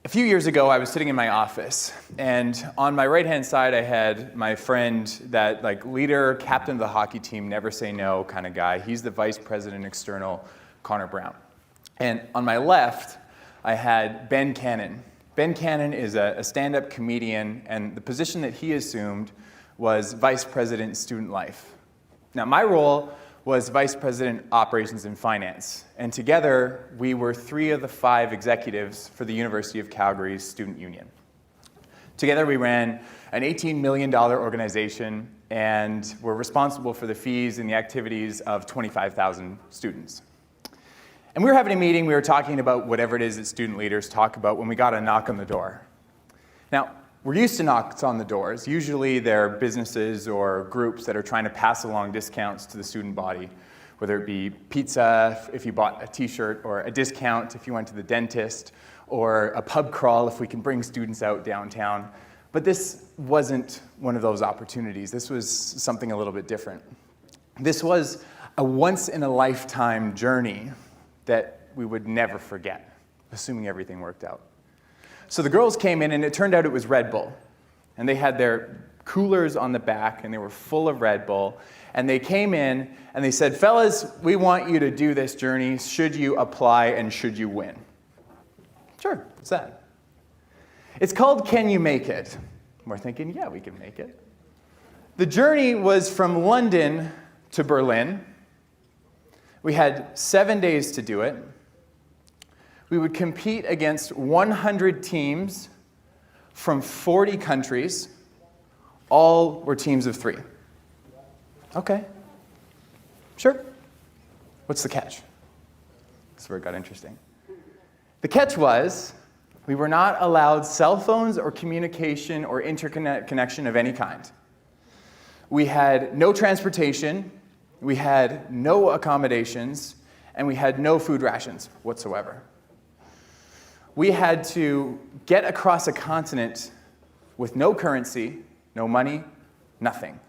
A few years ago, I was sitting in my office, and on my right-hand side, I had my friend, that leader, captain of the hockey team, never say no kind of guy. He's the vice president external, Connor Brown. And on my left, I had Ben Cannon. Ben Cannon is a stand-up comedian, and the position that he assumed was vice president student life. Now, my role was vice president operations and finance, and together we were 3 of the 5 executives for the University of Calgary's student union. Together we ran an $18 million organization, and were responsible for the fees and the activities of 25,000 students. And we were having a meeting, we were talking about whatever it is that student leaders talk about when we got a knock on the door. Now, we're used to knocks on the doors. Usually they're businesses or groups that are trying to pass along discounts to the student body, whether it be pizza if you bought a t-shirt, or a discount if you went to the dentist, or a pub crawl if we can bring students out downtown. But this wasn't one of those opportunities. This was something a little bit different. This was a once-in-a-lifetime journey that we would never forget, assuming everything worked out. So the girls came in, and it turned out it was Red Bull. And they had their coolers on the back, and they were full of Red Bull. And they came in, and they said, "Fellas, we want you to do this journey. Should you apply, and should you win?" Sure, what's that? It's called Can You Make It? We're thinking, yeah, we can make it. The journey was from London to Berlin. We had 7 days to do it. We would compete against 100 teams from 40 countries. All were teams of 3. Okay, sure. What's the catch? That's where it got interesting. The catch was we were not allowed cell phones or communication or internet connection of any kind. We had no transportation, we had no accommodations, and we had no food rations whatsoever. We had to get across a continent with no currency, no money, nothing.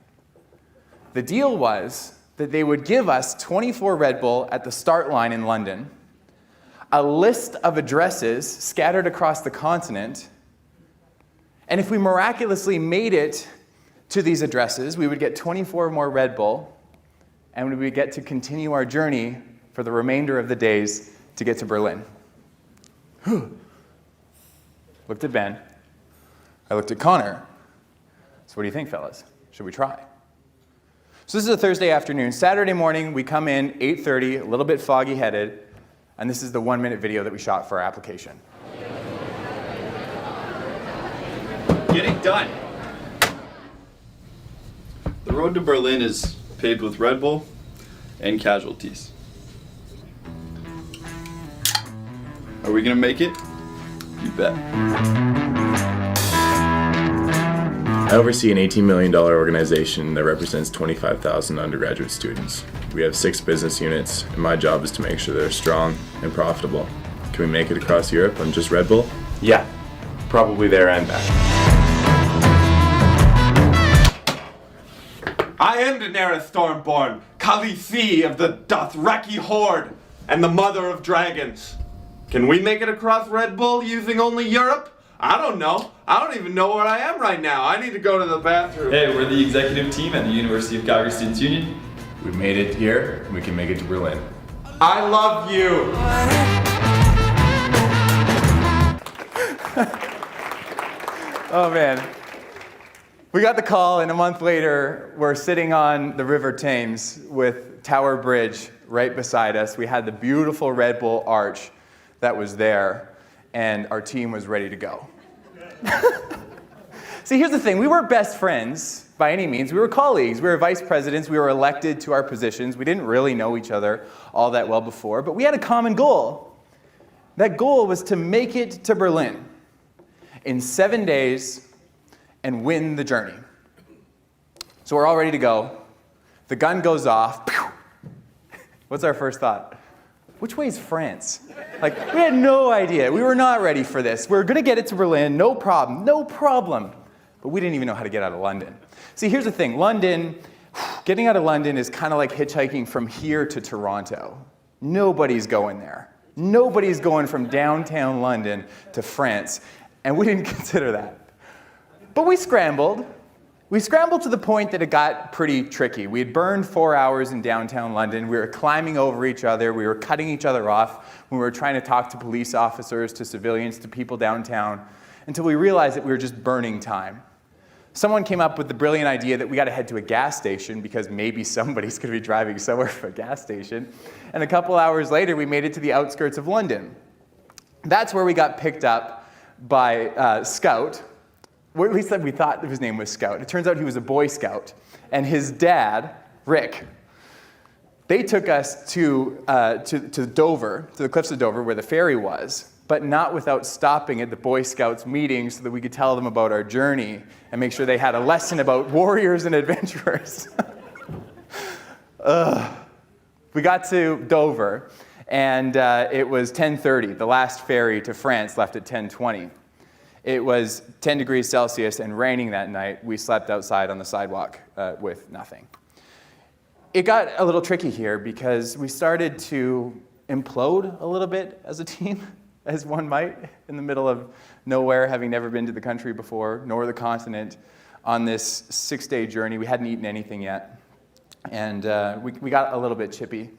The deal was that they would give us 24 Red Bull at the start line in London, a list of addresses scattered across the continent, and if we miraculously made it to these addresses, we would get 24 more Red Bull, and we would get to continue our journey for the remainder of the days to get to Berlin. Looked at Ben. I looked at Connor. So what do you think, fellas? Should we try? So this is a Thursday afternoon. Saturday morning, we come in, 8:30, a little bit foggy-headed, and this is the 1-minute video that we shot for our application. Get it done. The road to Berlin is paved with Red Bull and casualties. Are we gonna make it? You bet. I oversee an $18 million organization that represents 25,000 undergraduate students. We have 6 business units, and my job is to make sure they're strong and profitable. Can we make it across Europe on just Red Bull? Yeah, probably there and back. I am Daenerys Stormborn, Khaleesi of the Dothraki Horde, and the Mother of Dragons. Can we make it across Red Bull using only Europe? I don't know. I don't even know where I am right now. I need to go to the bathroom. Hey, we're the executive team at the University of Calgary Students Union. We've made it here, and we can make it to Berlin. I love you. Oh man. We got the call, and a month later, we're sitting on the River Thames with Tower Bridge right beside us. We had the beautiful Red Bull arch that was there, and our team was ready to go. See, here's the thing. We weren't best friends by any means. We were colleagues. We were vice presidents. We were elected to our positions. We didn't really know each other all that well before, but we had a common goal. That goal was to make it to Berlin in 7 days and win the journey. So we're all ready to go. The gun goes off. What's our first thought? Which way is France? We had no idea. We were not ready for this. We were going to get it to Berlin, no problem, no problem. But we didn't even know how to get out of London. See, here's the thing. Getting out of London is kind of like hitchhiking from here to Toronto. Nobody's going there. Nobody's going from downtown London to France, and we didn't consider that. But we scrambled. We scrambled to the point that it got pretty tricky. We had burned 4 hours in downtown London. We were climbing over each other. We were cutting each other off. We were trying to talk to police officers, to civilians, to people downtown, until we realized that we were just burning time. Someone came up with the brilliant idea that we got to head to a gas station because maybe somebody's going to be driving somewhere from a gas station. And a couple hours later, we made it to the outskirts of London. That's where we got picked up by Scout. Or at least we thought his name was Scout. It turns out he was a Boy Scout. And his dad, Rick, they took us to Dover, to the cliffs of Dover, where the ferry was, but not without stopping at the Boy Scouts meeting so that we could tell them about our journey and make sure they had a lesson about warriors and adventurers. We got to Dover, and it was 10:30. The last ferry to France left at 10:20. It was 10 degrees Celsius and raining that night. We slept outside on the sidewalk with nothing. It got a little tricky here because we started to implode a little bit as a team, as one might, in the middle of nowhere, having never been to the country before, nor the continent, on this 6-day journey. We hadn't eaten anything yet, and we got a little bit chippy.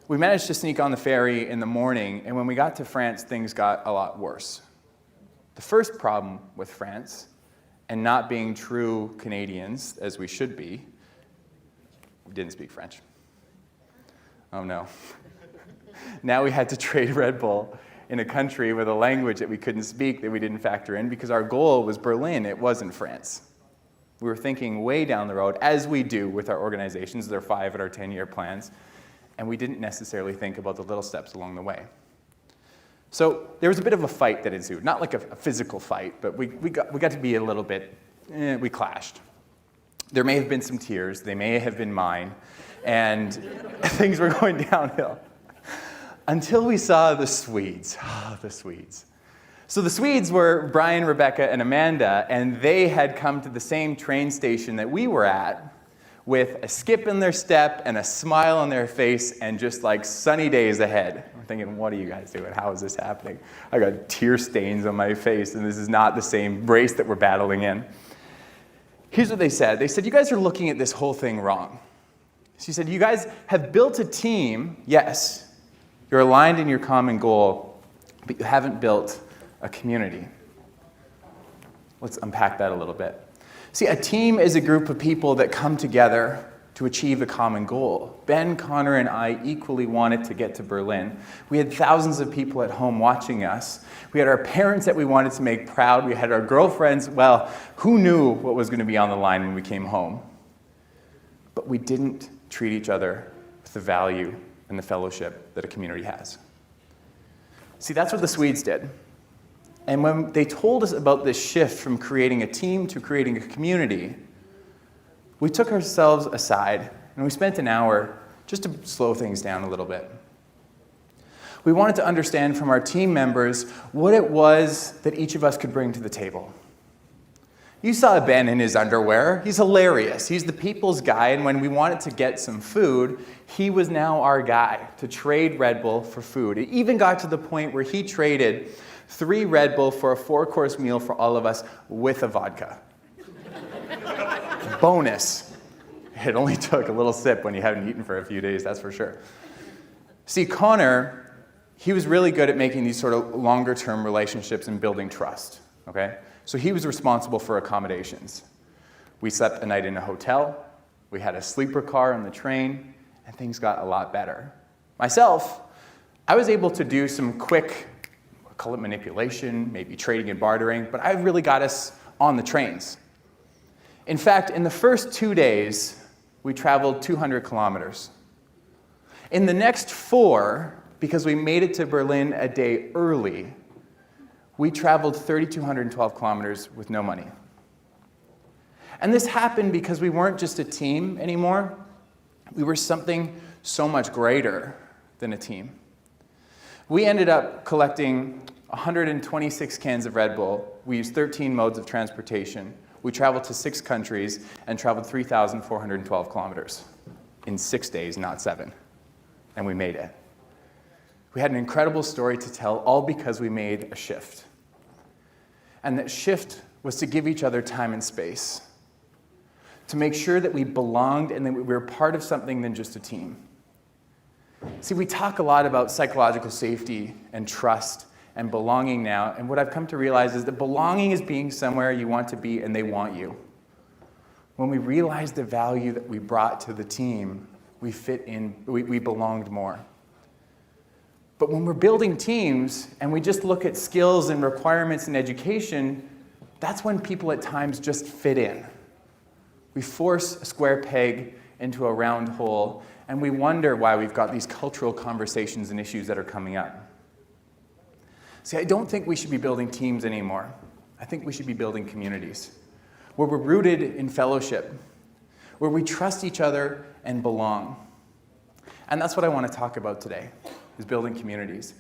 We managed to sneak on the ferry in the morning, and when we got to France, things got a lot worse. The first problem with France, and not being true Canadians, as we should be, we didn't speak French. Oh no. Now we had to trade Red Bull in a country with a language that we couldn't speak, that we didn't factor in, because our goal was Berlin, it wasn't France. We were thinking way down the road, as we do with our organizations, their 5 and our 10-year plans, and we didn't necessarily think about the little steps along the way. So there was a bit of a fight that ensued, not like a physical fight, but we got to be a little bit, we clashed. There may have been some tears, they may have been mine, and things were going downhill. Until we saw the Swedes. The Swedes. So the Swedes were Brian, Rebecca, and Amanda, and they had come to the same train station that we were at with a skip in their step and a smile on their face and just like sunny days ahead. I'm thinking, what are you guys doing? How is this happening? I got tear stains on my face, and this is not the same race that we're battling in. Here's what they said. They said, you guys are looking at this whole thing wrong. She said, you guys have built a team, yes, you're aligned in your common goal, but you haven't built a community. Let's unpack that a little bit. See, a team is a group of people that come together to achieve a common goal. Ben, Connor, and I equally wanted to get to Berlin. We had thousands of people at home watching us. We had our parents that we wanted to make proud. We had our girlfriends. Well, who knew what was going to be on the line when we came home? But we didn't treat each other with the value and the fellowship that a community has. See, that's what the Swedes did. And when they told us about this shift from creating a team to creating a community, we took ourselves aside and we spent an hour just to slow things down a little bit. We wanted to understand from our team members what it was that each of us could bring to the table. You saw Ben in his underwear. He's hilarious. He's the people's guy, and when we wanted to get some food, he was now our guy to trade Red Bull for food. It even got to the point where he traded 3 Red Bull for a 4-course meal for all of us with a vodka. Bonus. It only took a little sip when you haven't eaten for a few days, that's for sure. See, Connor, he was really good at making these sort of longer-term relationships and building trust, okay? So he was responsible for accommodations. We slept a night in a hotel, we had a sleeper car on the train, and things got a lot better. Myself, I was able to do some quick, call it manipulation, maybe trading and bartering, but I really got us on the trains. In fact, in the first 2 days, we traveled 200 kilometers. In the next 4, because we made it to Berlin a day early, we traveled 3,212 kilometers with no money. And this happened because we weren't just a team anymore. We were something so much greater than a team. We ended up collecting 126 cans of Red Bull. We used 13 modes of transportation. We traveled to 6 countries and traveled 3,412 kilometers in 6 days, not 7. And we made it. We had an incredible story to tell, all because we made a shift. And that shift was to give each other time and space, to make sure that we belonged and that we were part of something than just a team. See, we talk a lot about psychological safety and trust and belonging now, and what I've come to realize is that belonging is being somewhere you want to be and they want you. When we realized the value that we brought to the team, we fit in, we belonged more. But when we're building teams and we just look at skills and requirements and education, that's when people at times just fit in. We force a square peg into a round hole, and we wonder why we've got these cultural conversations and issues that are coming up. See, I don't think we should be building teams anymore. I think we should be building communities where we're rooted in fellowship, where we trust each other and belong. And that's what I want to talk about today, is building communities.